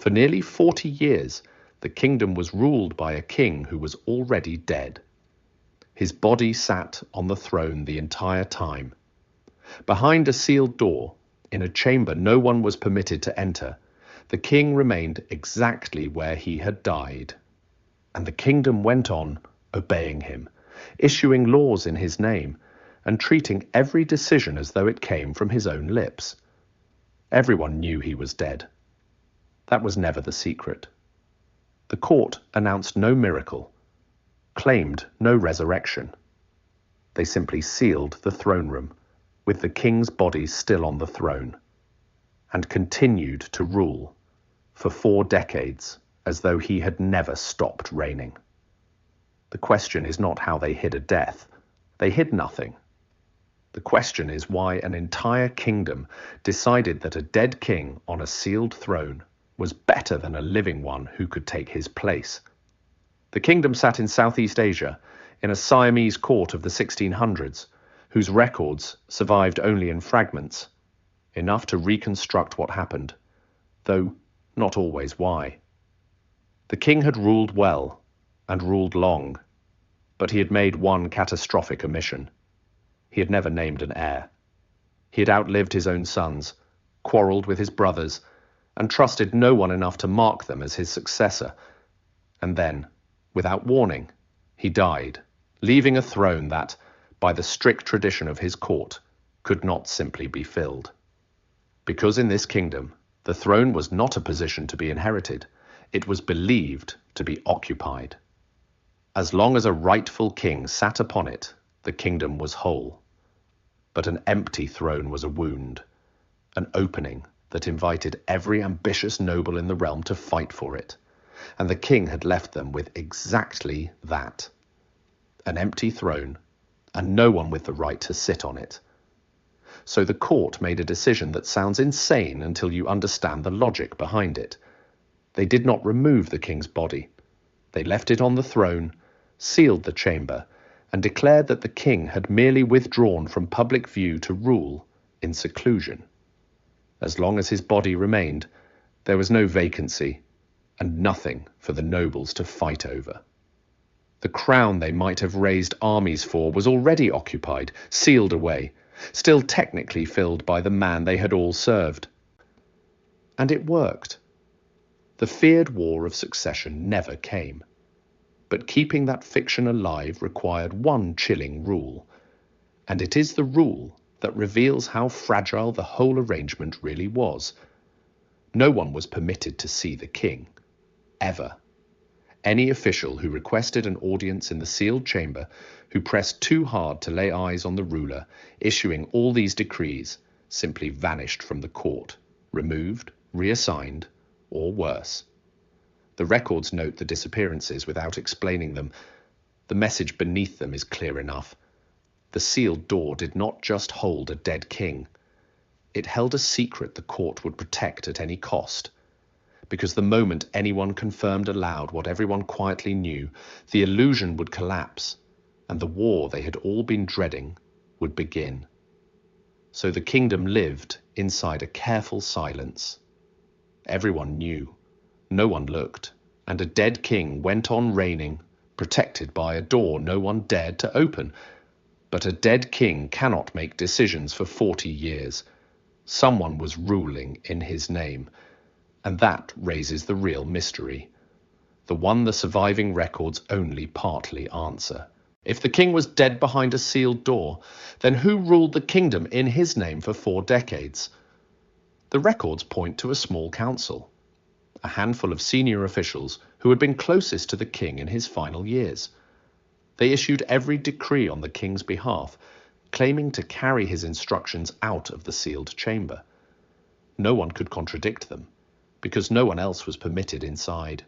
For nearly 40 years, the kingdom was ruled by a king who was already dead. His body sat on the throne the entire time. Behind a sealed door, in a chamber no one was permitted to enter, the king remained exactly where he had died. And the kingdom went on obeying him, issuing laws in his name, and treating every decision as though it came from his own lips. Everyone knew he was dead. That was never the secret. The court announced no miracle, claimed no resurrection. They simply sealed the throne room, with the king's body still on the throne, and continued to rule for 4 decades as though he had never stopped reigning. The question is not how they hid a death. They hid nothing. The question is why an entire kingdom decided that a dead king on a sealed throne was better than a living one who could take his place. The kingdom sat in Southeast Asia, in a Siamese court of the 1600s, whose records survived only in fragments, enough to reconstruct what happened, though not always why. The king had ruled well, and ruled long, but he had made one catastrophic omission. He had never named an heir. He had outlived his own sons, quarrelled with his brothers, and trusted no one enough to mark them as his successor. And then, without warning, he died, leaving a throne that, by the strict tradition of his court, could not simply be filled. Because in this kingdom, the throne was not a position to be inherited, it was believed to be occupied. As long as a rightful king sat upon it, the kingdom was whole. But an empty throne was a wound, an opening that invited every ambitious noble in the realm to fight for it, and the king had left them with exactly that: an empty throne, and no one with the right to sit on it. So the court made a decision that sounds insane until you understand the logic behind it. They did not remove the king's body. They left it on the throne, sealed the chamber, and declared that the king had merely withdrawn from public view to rule in seclusion. As long as his body remained, there was no vacancy and nothing for the nobles to fight over. The crown they might have raised armies for was already occupied, sealed away, still technically filled by the man they had all served. And it worked. The feared war of succession never came. But keeping that fiction alive required one chilling rule, and it is the rule that reveals how fragile the whole arrangement really was. No one was permitted to see the king, ever. Any official who requested an audience in the sealed chamber, who pressed too hard to lay eyes on the ruler issuing all these decrees, simply vanished from the court, removed, reassigned, or worse. The records note the disappearances without explaining them. The message beneath them is clear enough. The sealed door did not just hold a dead king. It held a secret the court would protect at any cost. Because the moment anyone confirmed aloud what everyone quietly knew, the illusion would collapse, and the war they had all been dreading would begin. So the kingdom lived inside a careful silence. Everyone knew. No one looked, and a dead king went on reigning, protected by a door no one dared to open. But a dead king cannot make decisions for 40 years. Someone was ruling in his name, and that raises the real mystery, the one the surviving records only partly answer. If the king was dead behind a sealed door, then who ruled the kingdom in his name for 4 decades? The records point to a small council, a handful of senior officials who had been closest to the king in his final years. They issued every decree on the king's behalf, claiming to carry his instructions out of the sealed chamber. No one could contradict them, because no one else was permitted inside.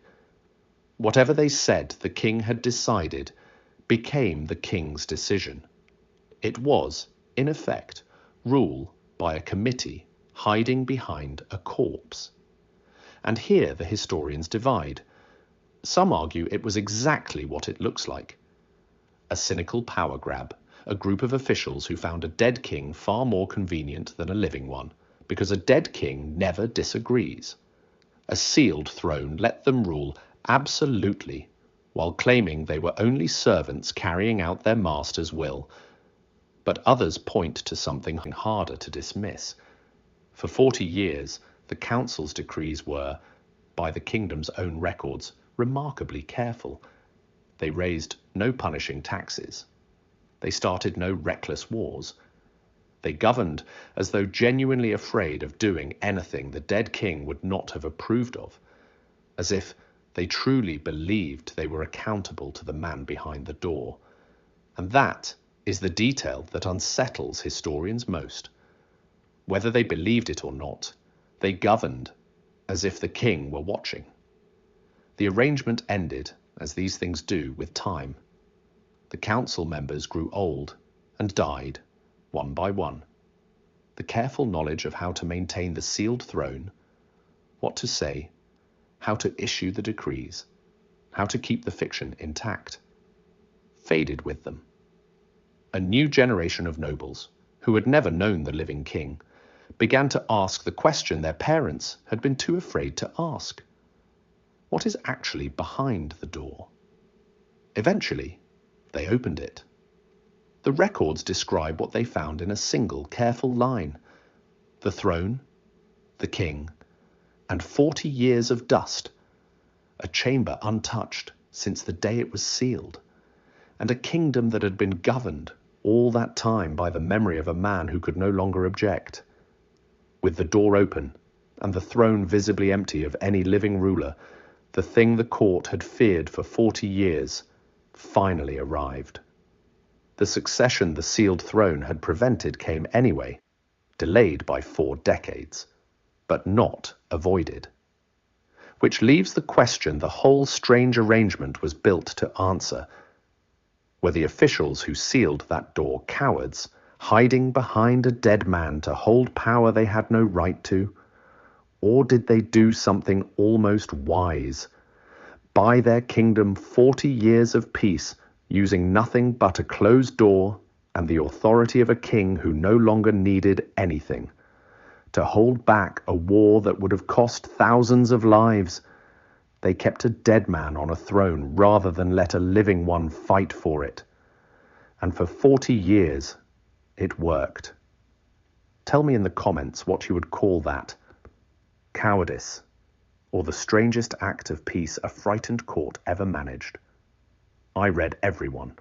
Whatever they said the king had decided became the king's decision. It was, in effect, rule by a committee hiding behind a corpse. And here the historians divide. Some argue it was exactly what it looks like. A cynical power grab, a group of officials who found a dead king far more convenient than a living one, because a dead king never disagrees. A sealed throne let them rule absolutely, while claiming they were only servants carrying out their master's will. But others point to something harder to dismiss. For 40 years, the council's decrees were, by the kingdom's own records, remarkably careful. They raised no punishing taxes. They started no reckless wars. They governed as though genuinely afraid of doing anything the dead king would not have approved of, as if they truly believed they were accountable to the man behind the door. And that is the detail that unsettles historians most. Whether they believed it or not, they governed as if the king were watching. The arrangement ended, as these things do, with time. The council members grew old and died, one by one. The careful knowledge of how to maintain the sealed throne, what to say, how to issue the decrees, how to keep the fiction intact, faded with them. A new generation of nobles, who had never known the living king, began to ask the question their parents had been too afraid to ask. What is actually behind the door? Eventually, they opened it. The records describe what they found in a single careful line: the throne, the king, and 40 years of dust, a chamber untouched since the day it was sealed, and a kingdom that had been governed all that time by the memory of a man who could no longer object. With the door open and the throne visibly empty of any living ruler, the thing the court had feared for 40 years finally arrived. The succession the sealed throne had prevented came anyway, delayed by 4 decades, but not avoided. Which leaves the question the whole strange arrangement was built to answer. Were the officials who sealed that door cowards, hiding behind a dead man to hold power they had no right to? Or did they do something almost wise? Buy their kingdom 40 years of peace, using nothing but a closed door and the authority of a king who no longer needed anything. To hold back a war that would have cost thousands of lives, they kept a dead man on a throne rather than let a living one fight for it. And for 40 years, it worked. Tell me in the comments what you would call that. Cowardice, or the strangest act of peace a frightened court ever managed. I read every one.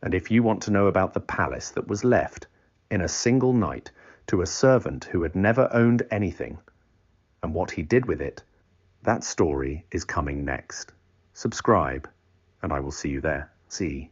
And if you want to know about the palace that was left in a single night to a servant who had never owned anything, and what he did with it, that story is coming next. Subscribe, and I will see you there. See.